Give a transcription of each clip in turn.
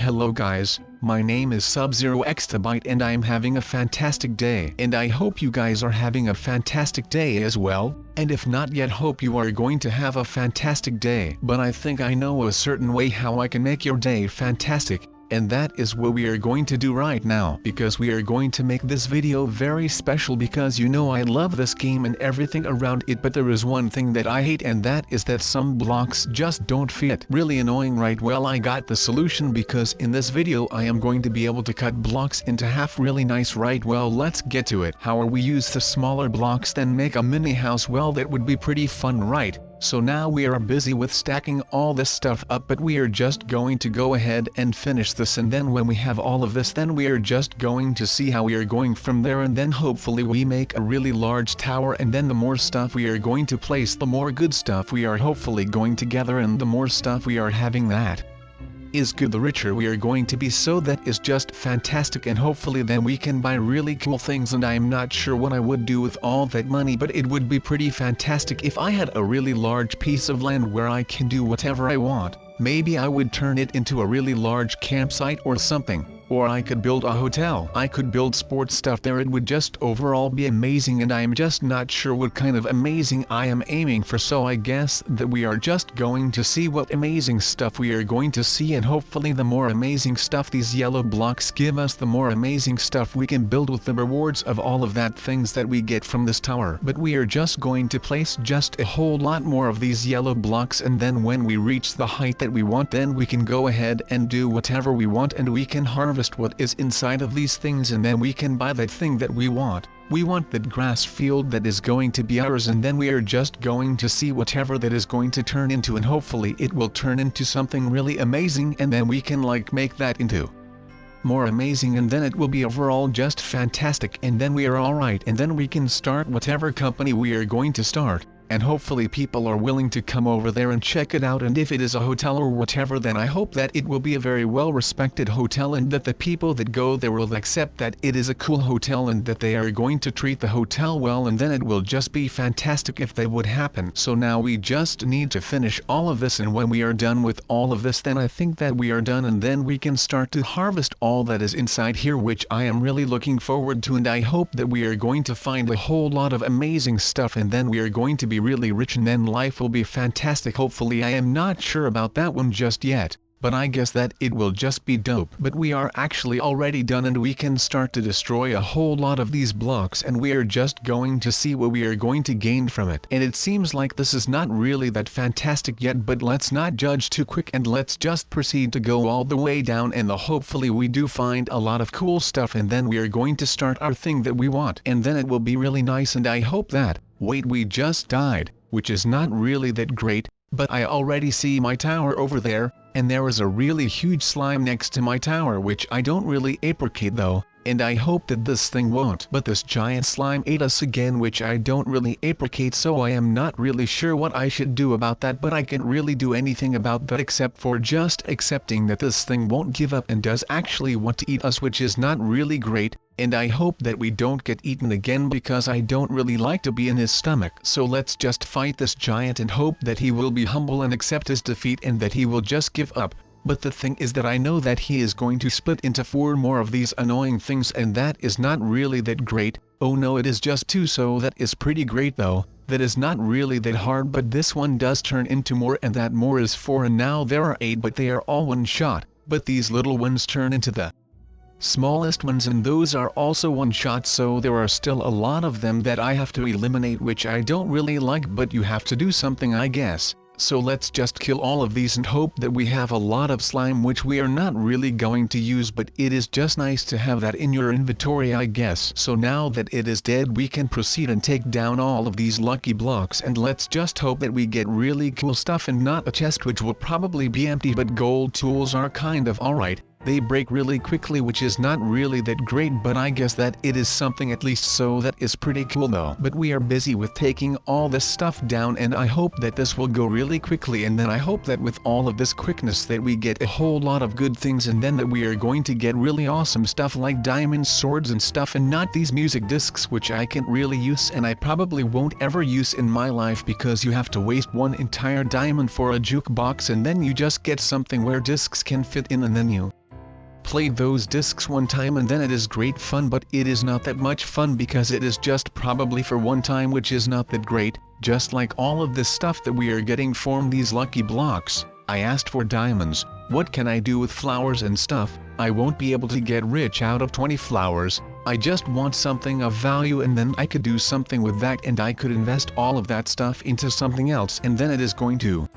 Hello guys, my name is SubZeroExtabyte and I am having a fantastic day. And I hope you guys are having a fantastic day as well, and if not yet hope you are going to have a fantastic day. But I think I know a certain way how I can make your day fantastic. And that is what we are going to do right now, because we are going to make this video very special because you know I love this game and everything around it, but there is one thing that I hate, and that is that some blocks just don't fit. Really annoying, right? Well, I got the solution, because in this video I am going to be able to cut blocks into half. Really nice, right? Well, let's get to it. How we use the smaller blocks then make a mini house? Well, that would be pretty fun, right? So now we are busy with stacking all this stuff up, but we are just going to go ahead and finish this, and then when we have all of this, then we are just going to see how we are going from there, and then hopefully we make a really large tower, and then the more stuff we are going to place, the more good stuff we are hopefully going to gather, and the more stuff we are having that is good, the richer we are going to be. So that is just fantastic, and hopefully then we can buy really cool things, and I am not sure what I would do with all that money, but it would be pretty fantastic if I had a really large piece of land where I can do whatever I want. Maybe I would turn it into a really large campsite or something, or I could build a hotel. I could build sports stuff there. It would just overall be amazing, and I am just not sure what kind of amazing I am aiming for, so I guess that we are just going to see what amazing stuff we are going to see, and hopefully the more amazing stuff these yellow blocks give us, the more amazing stuff we can build with the rewards of all of that things that we get from this tower. But we are just going to place just a whole lot more of these yellow blocks, and then when we reach the height that we want, then we can go ahead and do whatever we want, and we can harvest what is inside of these things, and then we can buy that thing that we want. We want that grass field that is going to be ours, and then we are just going to see whatever that is going to turn into, and hopefully it will turn into something really amazing, and then we can make that into more amazing, and then it will be overall just fantastic, and then we are alright, and then we can start whatever company we are going to start. And hopefully people are willing to come over there and check it out, and if it is a hotel or whatever, then I hope that it will be a very well respected hotel, and that the people that go there will accept that it is a cool hotel, and that they are going to treat the hotel well, and then it will just be fantastic if that would happen. So now we just need to finish all of this, and when we are done with all of this, then I think that we are done, and then we can start to harvest all that is inside here, which I am really looking forward to, and I hope that we are going to find a whole lot of amazing stuff, and then we are going to be really rich, and then life will be fantastic. Hopefully, I am not sure about that one just yet, but I guess that it will just be dope. But we are actually already done, and we can start to destroy a whole lot of these blocks, and we are just going to see what we are going to gain from it. And it seems like this is not really that fantastic yet, but let's not judge too quick, and let's just proceed to go all the way down, and hopefully we do find a lot of cool stuff, and then we are going to start our thing that we want, and then it will be really nice. And I hope that, wait, we just died, which is not really that great, but I already see my tower over there, and there is a really huge slime next to my tower, which I don't really appreciate though, and I hope that this thing won't. But this giant slime ate us again, which I don't really appreciate, so I am not really sure what I should do about that, but I can't really do anything about that except for just accepting that this thing won't give up and does actually want to eat us, which is not really great. And I hope that we don't get eaten again, because I don't really like to be in his stomach. So let's just fight this giant and hope that he will be humble and accept his defeat, and that he will just give up. But the thing is that I know that he is going to split into 4 more of these annoying things, and that is not really that great. Oh no, it is just 2, so that is pretty great though. That is not really that hard, but this one does turn into more, and that more is 4, and now there are 8, but they are all one shot. But these little ones turn into the smallest ones, and those are also one shot, so there are still a lot of them that I have to eliminate, which I don't really like, but you have to do something, I guess. So let's just kill all of these and hope that we have a lot of slime, which we are not really going to use, but it is just nice to have that in your inventory, I guess. So now that it is dead, we can proceed and take down all of these lucky blocks, and let's just hope that we get really cool stuff, and not a chest which will probably be empty. But gold tools are kind of alright. They break really quickly, which is not really that great, but I guess that it is something at least, so that is pretty cool though. But we are busy with taking all this stuff down, and I hope that this will go really quickly, and then I hope that with all of this quickness that we get a whole lot of good things, and then that we are going to get really awesome stuff like diamond swords and stuff, and not these music discs which I can't really use, and I probably won't ever use in my life, because you have to waste 1 entire diamond for a jukebox, and then you just get something where discs can fit in, and then you played those discs one time and then it is great fun, but it is not that much fun because it is just probably for one time, which is not that great. Just like all of this stuff that we are getting from these lucky blocks. I asked for diamonds. What can I do with flowers and stuff? I won't be able to get rich out of 20 flowers. I just want something of value, and then I could do something with that, and I could invest all of that stuff into something else, and then it is going to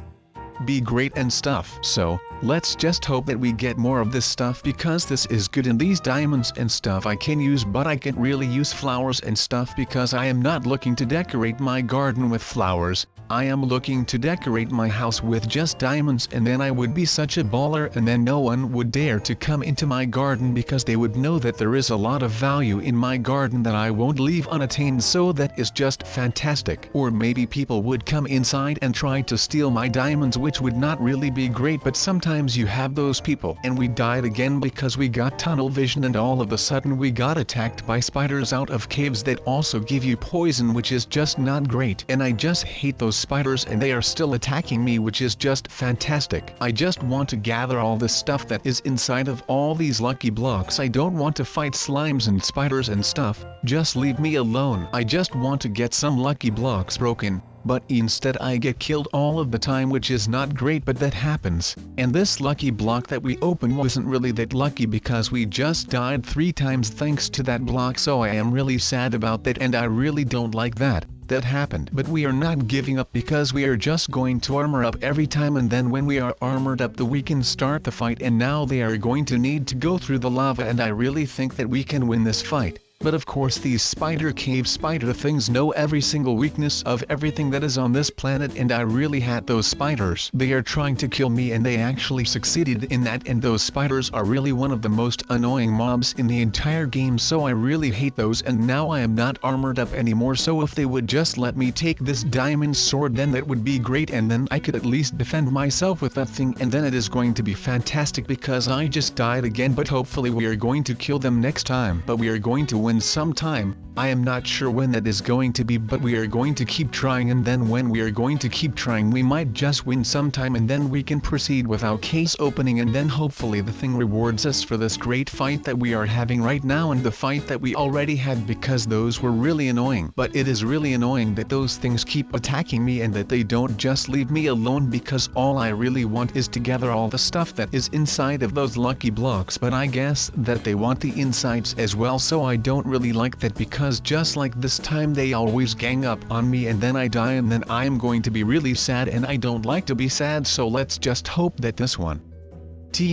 be great and stuff. So, let's just hope that we get more of this stuff, because this is good, and these diamonds and stuff I can use, but I can't really use flowers and stuff because I am not looking to decorate my garden with flowers. I am looking to decorate my house with just diamonds, and then I would be such a baller, and then no one would dare to come into my garden because they would know that there is a lot of value in my garden that I won't leave unattained, so that is just fantastic. Or maybe people would come inside and try to steal my diamonds, which would not really be great, but sometimes you have those people. And we died again because we got tunnel vision, and all of a sudden we got attacked by spiders out of caves that also give you poison, which is just not great. And I just hate those spiders, and they are still attacking me, which is just fantastic. I just want to gather all this stuff that is inside of all these lucky blocks. I don't want to fight slimes and spiders and stuff. Just leave me alone. I just want to get some lucky blocks broken. But instead I get killed all of the time, which is not great, but that happens. And this lucky block that we opened wasn't really that lucky because we just died 3 times thanks to that block, so I am really sad about that, and I really don't like that happened. But we are not giving up because we are just going to armor up every time, and then when we are armored up we can start the fight. And now they are going to need to go through the lava, and I really think that we can win this fight. But of course these cave spider things know every single weakness of everything that is on this planet, and I really hate those spiders. They are trying to kill me, and they actually succeeded in that, and those spiders are really one of the most annoying mobs in the entire game, so I really hate those. And now I am not armored up anymore, so if they would just let me take this diamond sword, then that would be great, and then I could at least defend myself with that thing, and then it is going to be fantastic because I just died again. But hopefully we are going to kill them next time, but we are going to win sometime. I am not sure when that is going to be, but we are going to keep trying, and then when we are going to keep trying we might just win sometime, and then we can proceed with our case opening, and then hopefully the thing rewards us for this great fight that we are having right now, and the fight that we already had, because those were really annoying. But it is really annoying that those things keep attacking me and that they don't just leave me alone, because all I really want is to gather all the stuff that is inside of those lucky blocks. But I guess that they want the insides as well, so I don't really like that, because just like this time they always gang up on me and then I die, and then I am going to be really sad, and I don't like to be sad. So let's just hope that this one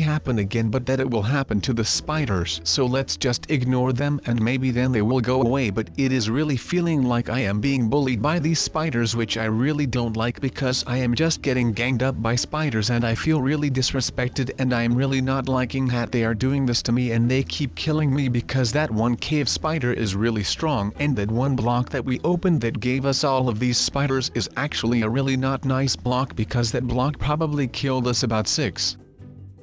happen again, but that it will happen to the spiders. So let's just ignore them, and maybe then they will go away. But it is really feeling like I am being bullied by these spiders, which I really don't like, because I am just getting ganged up by spiders and I feel really disrespected, and I am really not liking that they are doing this to me, and they keep killing me because that one cave spider is really strong, and that one block that we opened that gave us all of these spiders is actually a really not nice block, because that block probably killed us about 6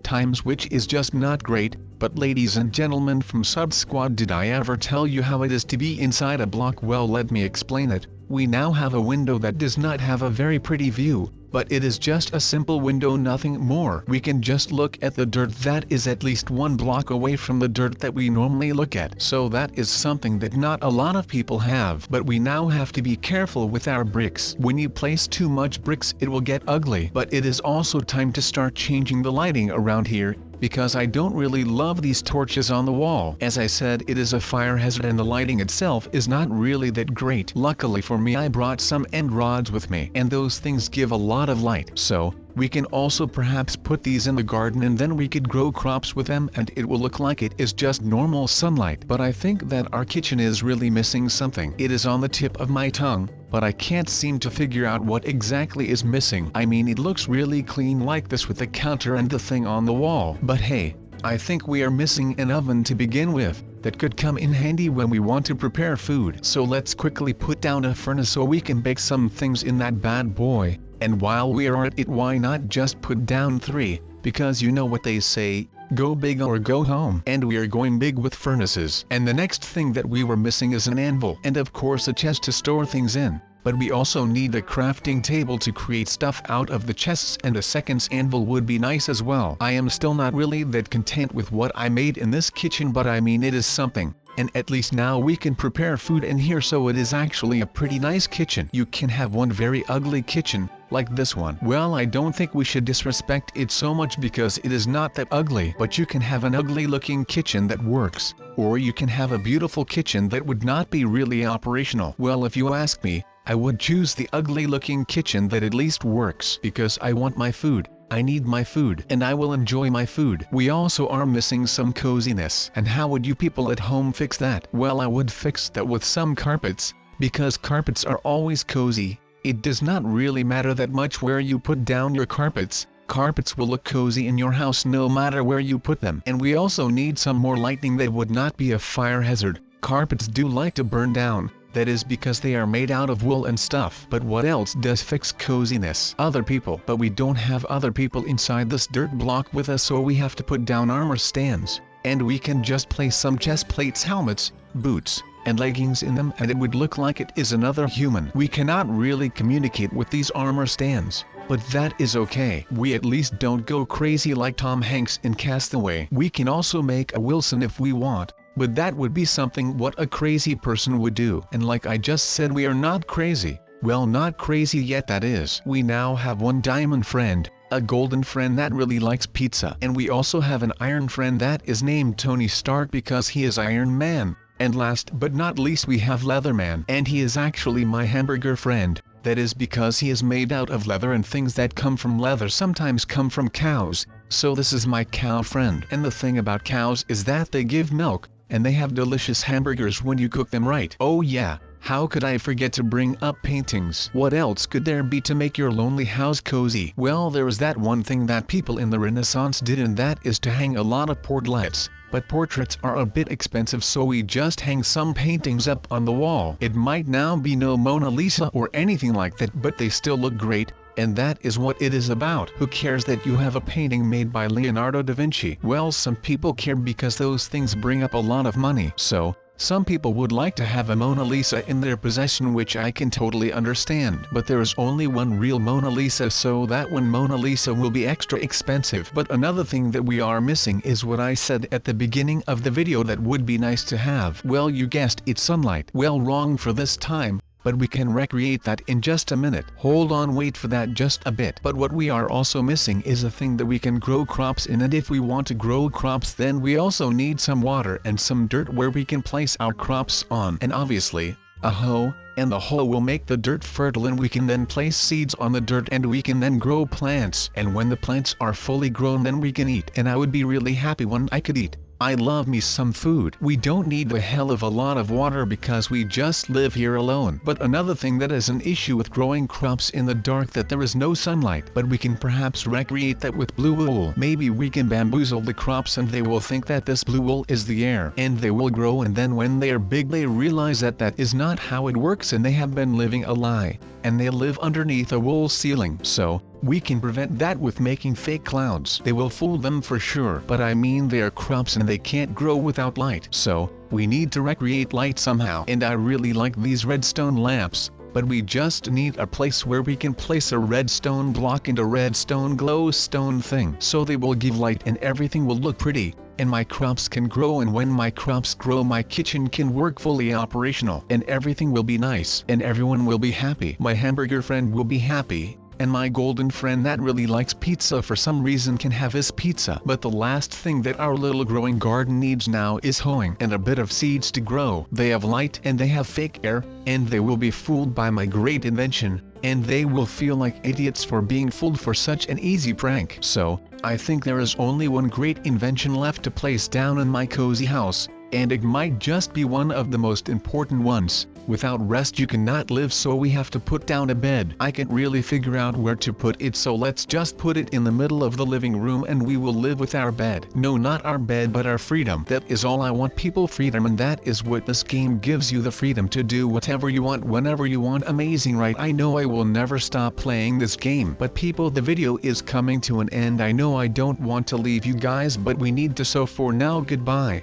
times, which is just not great. But ladies and gentlemen from Sub Squad, did I ever tell you how it is to be inside a block? Well, let me explain it. We now have a window that does not have a very pretty view, but it is just a simple window, nothing more. We can just look at the dirt that is at least 1 block away from the dirt that we normally look at. So that is something that not a lot of people have. But we now have to be careful with our bricks. When you place too much bricks it will get ugly. But it is also time to start changing the lighting around here, because I don't really love these torches on the wall. As I said, it is a fire hazard, and the lighting itself is not really that great. Luckily for me I brought some end rods with me, and those things give a lot of light. So we can also perhaps put these in the garden, and then we could grow crops with them, and it will look like it is just normal sunlight. But I think that our kitchen is really missing something. It is on the tip of my tongue, but I can't seem to figure out what exactly is missing. I mean, it looks really clean like this with the counter and the thing on the wall. But hey, I think we are missing an oven to begin with. That could come in handy when we want to prepare food. So let's quickly put down a furnace so we can bake some things in that bad boy. And while we are at it, why not just put down 3 because you know what they say, go big or go home. And we are going big with furnaces. And the next thing that we were missing is an anvil. And of course a chest to store things in. But we also need a crafting table to create stuff out of the chests, and a second anvil would be nice as well. I am still not really that content with what I made in this kitchen, but I mean it is something. And at least now we can prepare food in here, so it is actually a pretty nice kitchen. You can have one very ugly kitchen, like this one. Well, I don't think we should disrespect it so much because it is not that ugly. But you can have an ugly looking kitchen that works. Or you can have a beautiful kitchen that would not be really operational. Well, if you ask me, I would choose the ugly looking kitchen that at least works, because I want my food. I need my food, and I will enjoy my food. We also are missing some coziness. And how would you people at home fix that? Well, I would fix that with some carpets, because carpets are always cozy. It does not really matter that much where you put down your carpets. Carpets will look cozy in your house no matter where you put them. And we also need some more lighting that would not be a fire hazard. Carpets do like to burn down. That is because they are made out of wool and stuff. But what else does fix coziness? Other people. But we don't have other people inside this dirt block with us, so we have to put down armor stands. And we can just place some chest plates, helmets, boots, and leggings in them, and it would look like it is another human. We cannot really communicate with these armor stands, but that is okay. We at least don't go crazy like Tom Hanks in Castaway. We can also make a Wilson if we want. But that would be something what a crazy person would do. And like I just said, we are not crazy. Well, not crazy yet, that is. We now have one diamond friend, a golden friend that really likes pizza. And we also have an iron friend that is named Tony Stark because he is Iron Man. And last but not least we have Leatherman. And he is actually my hamburger friend. That is because he is made out of leather, and things that come from leather sometimes come from cows. So this is my cow friend. And the thing about cows is that they give milk. And they have delicious hamburgers when you cook them right. Oh yeah, how could I forget to bring up paintings? What else could there be to make your lonely house cozy? Well, there is that one thing that people in the Renaissance did, and that is to hang a lot of portraits. But portraits are a bit expensive, so we just hang some paintings up on the wall. It might now be no Mona Lisa or anything like that, but they still look great. And that is what it is about. Who cares that you have a painting made by Leonardo da Vinci? Well, some people care because those things bring up a lot of money. So, some people would like to have a Mona Lisa in their possession, which I can totally understand. But there is only one real Mona Lisa, so that one Mona Lisa will be extra expensive. But another thing that we are missing is what I said at the beginning of the video that would be nice to have. Well, you guessed it, sunlight. Well, wrong for this time. But we can recreate that in just a minute. Hold on, wait for that just a bit. But what we are also missing is a thing that we can grow crops in, and if we want to grow crops, then we also need some water and some dirt where we can place our crops on. And obviously, a hoe, and the hoe will make the dirt fertile, and we can then place seeds on the dirt, and we can then grow plants. And when the plants are fully grown, then we can eat. And I would be really happy when I could eat. I love me some food. We don't need a hell of a lot of water because we just live here alone. But another thing that is an issue with growing crops in the dark, that there is no sunlight. But we can perhaps recreate that with blue wool. Maybe we can bamboozle the crops and they will think that this blue wool is the air. And they will grow, and then when they are big they realize that that is not how it works, and they have been living a lie. And they live underneath a wool ceiling. So, we can prevent that with making fake clouds. They will fool them for sure, but I mean they are crops and they can't grow without light. So, we need to recreate light somehow. And I really like these redstone lamps, but we just need a place where we can place a redstone block and a redstone glowstone thing. So they will give light and everything will look pretty, and my crops can grow, and when my crops grow my kitchen can work fully operational, and everything will be nice, and everyone will be happy. My hamburger friend will be happy. And my golden friend that really likes pizza for some reason can have his pizza. But the last thing that our little growing garden needs now is hoeing and a bit of seeds to grow. They have light and they have fake air, and they will be fooled by my great invention, and they will feel like idiots for being fooled for such an easy prank. So, I think there is only one great invention left to place down in my cozy house, And it might just be one of the most important ones. Without rest you cannot live, so we have to put down a bed. I can't really figure out where to put it, so let's just put it in the middle of the living room and we will live with our bed. No, not our bed but our freedom. That is all I want, people, freedom, and that is what this game gives you, the freedom to do whatever you want whenever you want. Amazing, right? I know I will never stop playing this game, but people, the video is coming to an end. I know I don't want to leave you guys, but we need to, so for now, goodbye.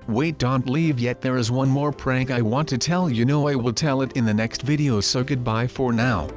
Wait, don't leave yet, there is one more prank I want to tell you. No, I will tell it in the next video, so goodbye for now.